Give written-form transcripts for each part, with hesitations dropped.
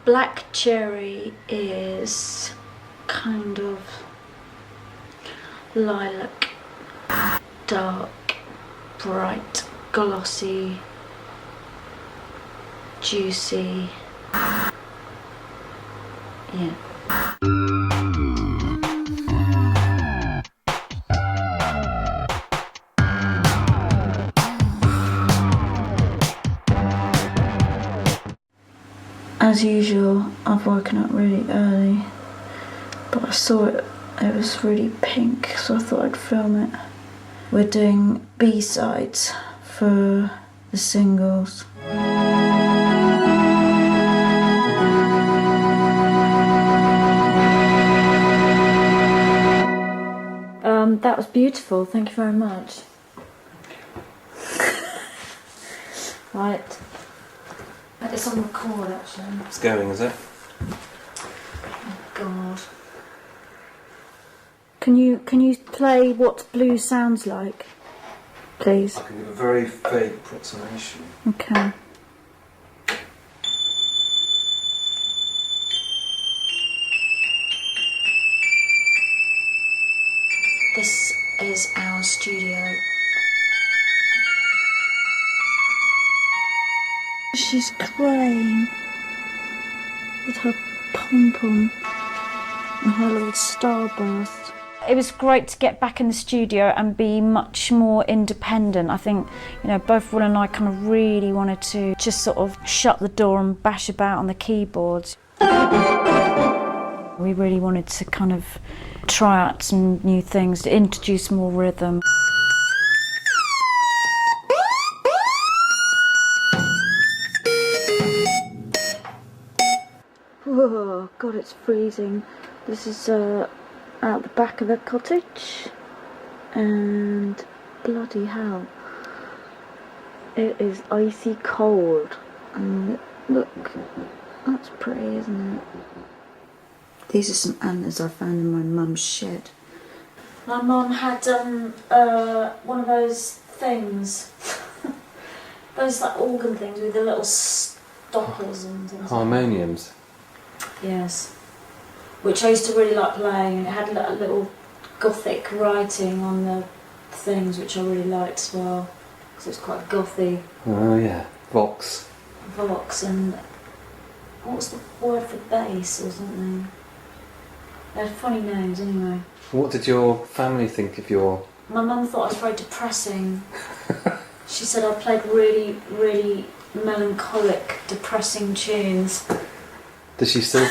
Black cherry is kind of lilac, dark, bright, glossy, juicy. Yeah. As usual, I've woken up really early, but I saw it was really pink, so I thought I'd film it. We're doing B-sides for the singles. That was beautiful, thank you very much. Right. It's on record actually. It's going, is it? Oh God. Can you play what blue sounds like, please? I can give a very vague approximation. Okay. This is our studio. She's crying with her pom-pom and her little starburst. It was great to get back in the studio and be much more independent. I think, you know, both Will and I kind of really wanted to just sort of shut the door and bash about on the keyboards. We really wanted to kind of try out some new things, to introduce more rhythm. Oh God, it's freezing. This is out the back of a cottage, and bloody hell, it is icy cold. And look, that's pretty, isn't it? These are some antlers I found in my mum's shed. My mum had one of those things, those like organ things with the little stoppers and things. Harmoniums. Yes, which I used to really like playing, and it had a little gothic writing on the things, which I really liked as well, because it's quite gothy. Oh yeah, Vox. Vox, and what's the word for bass or something? They had funny names anyway. What did your family think of your... My mum thought I was very depressing. She said I played really, really melancholic, depressing tunes. Does she still...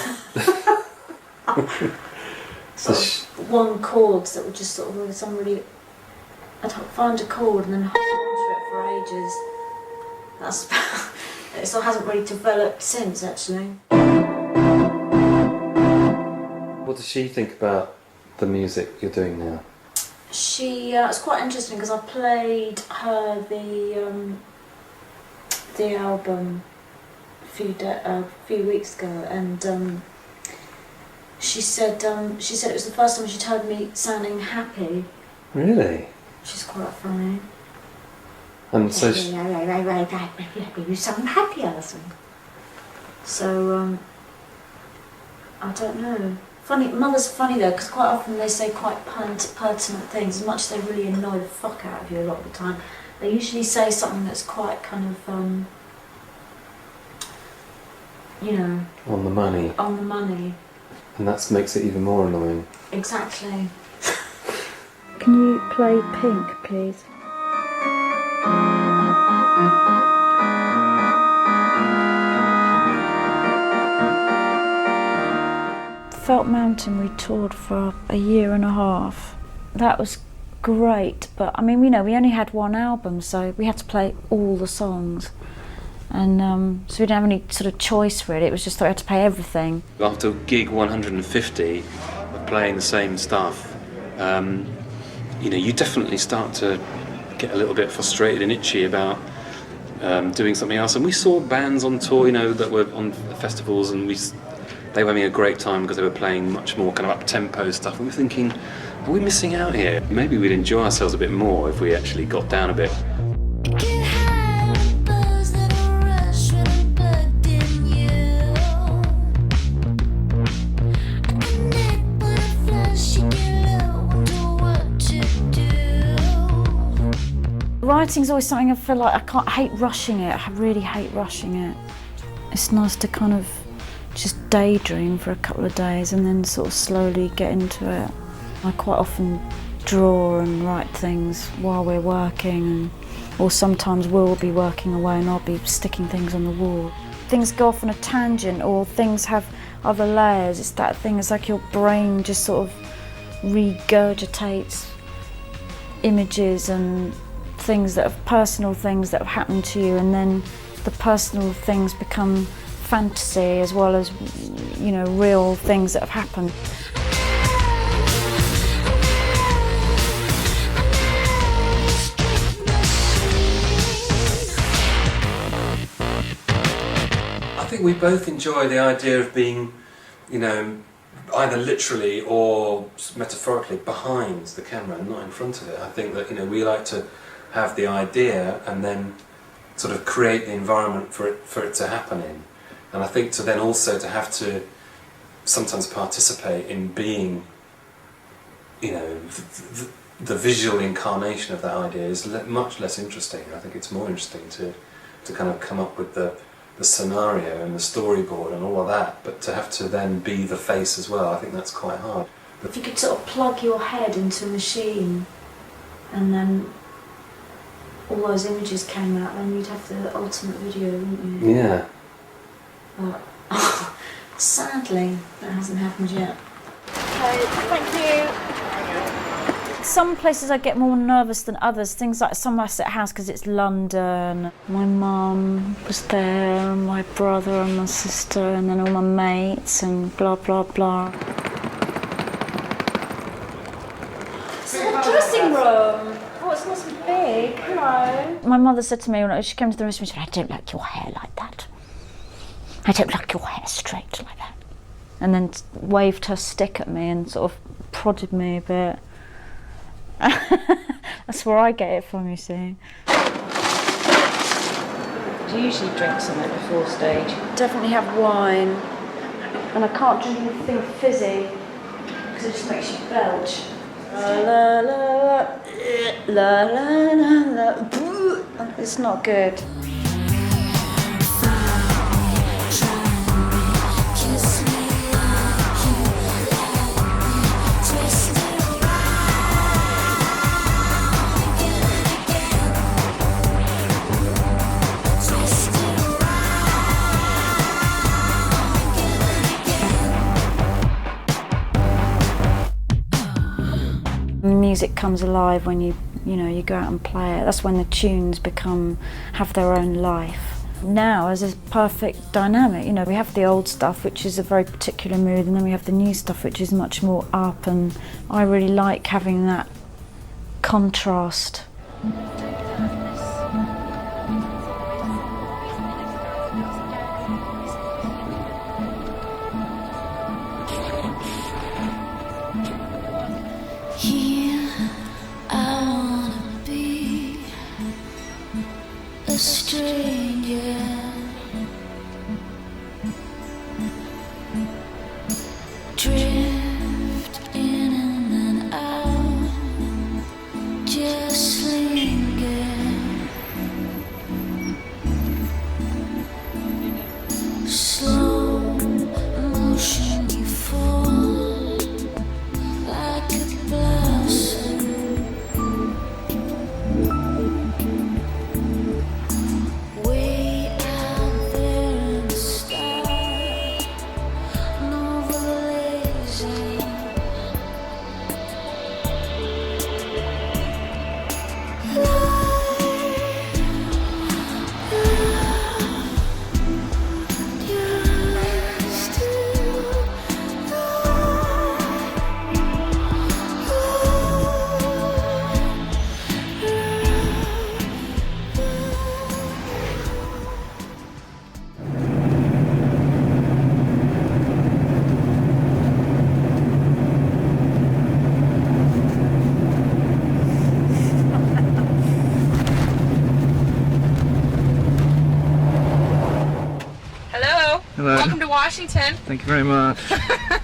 Sort of one chords that were just sort of some really... I'd find a chord and then hold on to it for ages. That's about... It sort of hasn't really developed since, actually. What does she think about the music you're doing now? It's quite interesting because I played her the album a few weeks ago, and she said it was the first time she'd heard me sounding happy. Really? She's quite funny. And so you sound happy, Alison. So I don't know. Funny, mother's funny though, because quite often they say quite pertinent things. As much as they really annoy the fuck out of you a lot of the time, they usually say something that's quite kind of you know, on the money. On the money. And that makes it even more annoying. Exactly. Can you play Pink, please? Felt Mountain we toured for a year and a half. That was great, but I mean, you know, we only had one album, so we had to play all the songs. And so we didn't have any sort of choice really, it was just that we had to play everything. After gig 150 of playing the same stuff, you know, you definitely start to get a little bit frustrated and itchy about doing something else. And we saw bands on tour, you know, that were on festivals, and they were having a great time because they were playing much more kind of up-tempo stuff. And we were thinking, are we missing out here? Maybe we'd enjoy ourselves a bit more if we actually got down a bit. writing's always something I feel like I hate rushing it. I really hate rushing it. It's nice to kind of just daydream for a couple of days and then sort of slowly get into it. I quite often draw and write things while we're working, or sometimes we'll be working away and I'll be sticking things on the wall. Things go off on a tangent or things have other layers. It's that thing, it's like your brain just sort of regurgitates images and things that have personal things that have happened to you, and then the personal things become fantasy as well as, you know, real things that have happened. I think we both enjoy the idea of being, you know, either literally or metaphorically behind the camera and not in front of it. I think that, you know, we like to have the idea and then sort of create the environment for it to happen in. And I think to then also to have to sometimes participate in being, you know, the visual incarnation of that idea is much less interesting. I think it's more interesting to kind of come up with the scenario and the storyboard and all of that, but to have to then be the face as well, I think that's quite hard. But if you could sort of plug your head into a machine and then all those images came out, then you'd have the ultimate video, wouldn't you? Yeah. But sadly, that hasn't happened yet. Okay, thank you. Some places I get more nervous than others, things like Somerset House because it's London. My mum was there, and my brother and my sister, and then all my mates and blah blah blah. It's a dressing room. Oh, it's nice and big. Hello. My mother said to me when she came to the room, she said, "I don't like your hair like that. I don't like your hair straight like that." And then waved her stick at me and sort of prodded me a bit. That's where I get it from, you see. Do you usually drink something before stage? Definitely have wine, and I can't drink anything fizzy because it just makes you belch. La la la la la la la. It's not good. Music comes alive when you go out and play it. That's when the tunes have their own life. Now there's a perfect dynamic. You know, we have the old stuff, which is a very particular mood, and then we have the new stuff, which is much more up. And I really like having that contrast. A stranger, drift in and then out, just linger, slow motion you fall like a blossom. Hello. Welcome to Washington. Thank you very much. Yeah.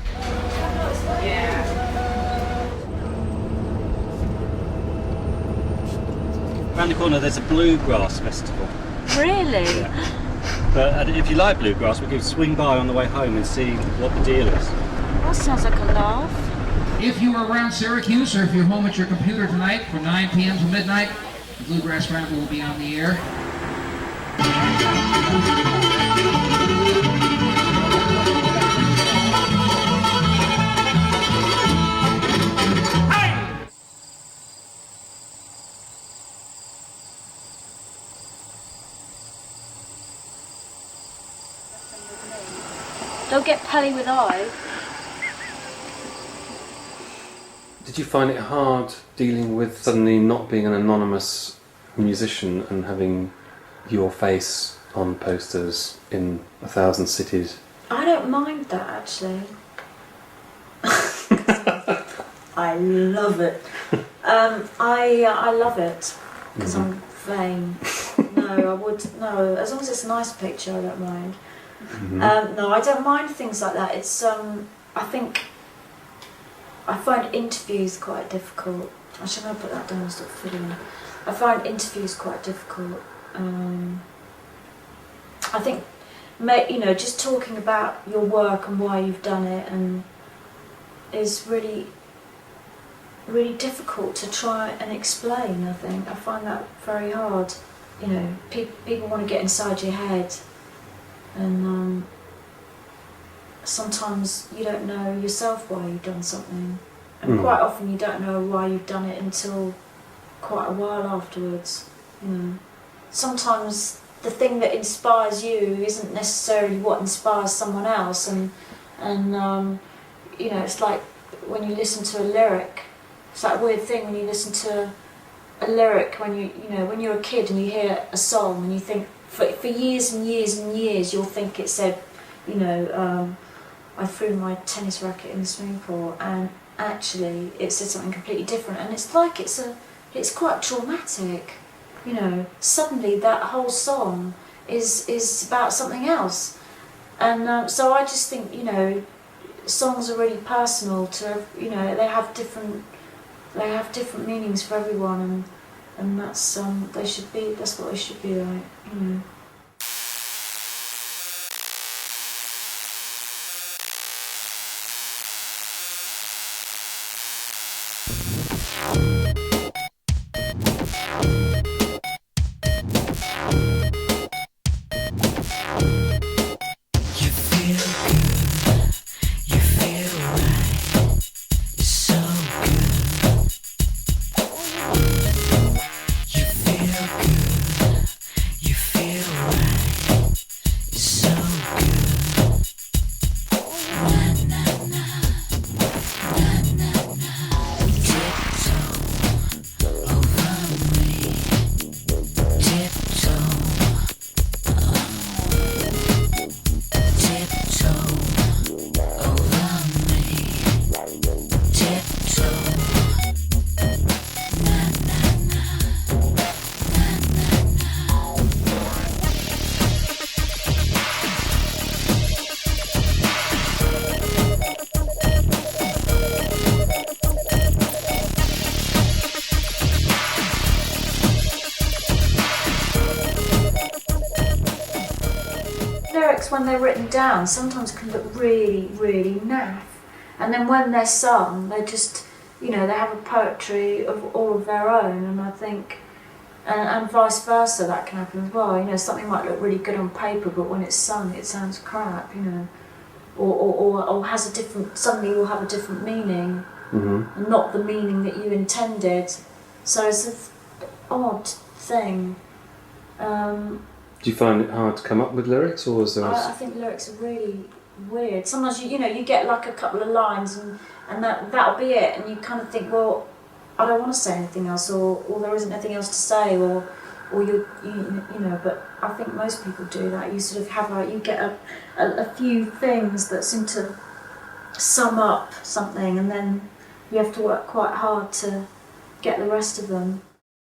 Around the corner there's a bluegrass festival. Really? Yeah. But if you like bluegrass, we could swing by on the way home and see what the deal is. That sounds like a laugh. If you are around Syracuse or if you're home at your computer tonight from 9 p.m. to midnight, the Bluegrass Ramble will be on the air. Don't get pally with I. Did you find it hard dealing with suddenly not being an anonymous musician and having your face on posters in 1,000 cities? I don't mind that actually. I love it. I love it because I'm vain. No, as long as it's a nice picture, I don't mind. No, I don't mind things like that. It's I think I find interviews quite difficult. Actually, I'm going to put that down and stop fiddling. I find interviews quite difficult. I think, just talking about your work and why you've done it and is really, really difficult to try and explain. I think I find that very hard. People want to get inside your head, and sometimes you don't know yourself why you've done something, and quite often you don't know why you've done it until quite a while afterwards. Sometimes the thing that inspires you isn't necessarily what inspires someone else, and it's like when you listen to a lyric. It's that weird thing when you listen to a lyric when when you're a kid and you hear a song and you think for years and years and years you'll think it said, I threw my tennis racket in the swimming pool, and actually it said something completely different, and it's like it's quite traumatic. Suddenly that whole song is about something else, and so I just think songs are really personal to they have different meanings for everyone, and that's what they should be like. Lyrics, when they're written down, sometimes can look really, really naff, and then when they're sung, they just, they have a poetry of all of their own, and I think, and vice versa, that can happen as well. Something might look really good on paper, but when it's sung, it sounds crap, or has a different, suddenly will have a different meaning, and not the meaning that you intended. So it's an odd thing. Do you find it hard to come up with lyrics, or is there? I think lyrics are really weird. Sometimes you get like a couple of lines and that'll be it, and you kind of think, well, I don't want to say anything else, or there isn't anything else to say, or you. But I think most people do that. You sort of you get a few things that seem to sum up something, and then you have to work quite hard to get the rest of them.